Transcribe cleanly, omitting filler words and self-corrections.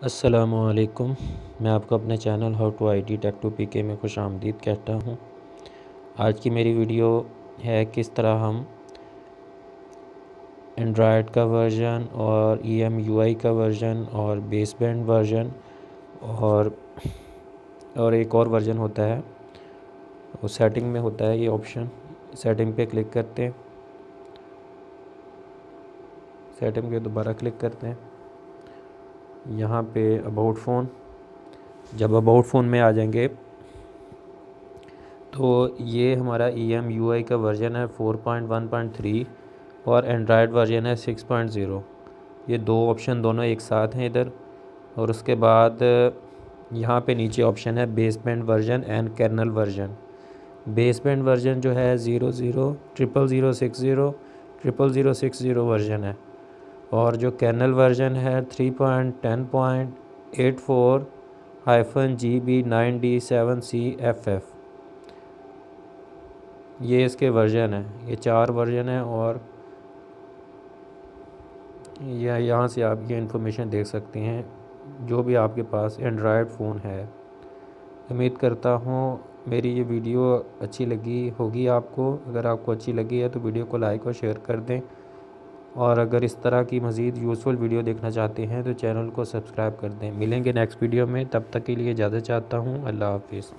अस्सलामुअलैकुम। मैं आपको अपने channel how to IT tech to PK में खुश आमदीद कहता हूँ। आज की मेरी वीडियो है किस तरह हम एंड्रॉयड का वर्जन और EMUI का वर्जन और बेसबैंड वर्जन और एक और वर्जन होता है, वो सेटिंग में होता है। ये ऑप्शन सेटिंग पे क्लिक करते हैं, सेटिंग पे दोबारा क्लिक करते हैं, यहाँ पे अबाउट फ़ोन। जब अबाउट फ़ोन में आ जाएंगे तो ये हमारा EMUI का वर्जन है 4.1.3 और एंड्रॉयड वर्जन है 6.0। ये दो ऑप्शन दोनों एक साथ हैं इधर। और उसके बाद यहाँ पे नीचे ऑप्शन है baseband version and kernel version. Baseband version जो है 000060 वर्जन है और जो कर्नल वर्जन है 3.10.84-GB9D7CFF। ये इसके वर्जन है, ये 4 वर्जन है। और यह यहाँ से आप ये इन्फॉर्मेशन देख सकते हैं जो भी आपके पास एंड्रॉयड फ़ोन है। उम्मीद करता हूँ मेरी ये वीडियो अच्छी लगी होगी आपको। अगर आपको अच्छी लगी है तो वीडियो को लाइक और शेयर कर दें, और अगर इस तरह की मज़ीद यूज़फुल वीडियो देखना चाहते हैं तो चैनल को सब्सक्राइब कर दें। मिलेंगे नेक्स्ट वीडियो में, तब तक के लिए इजाज़त चाहता हूँ। अल्लाह हाफिज़।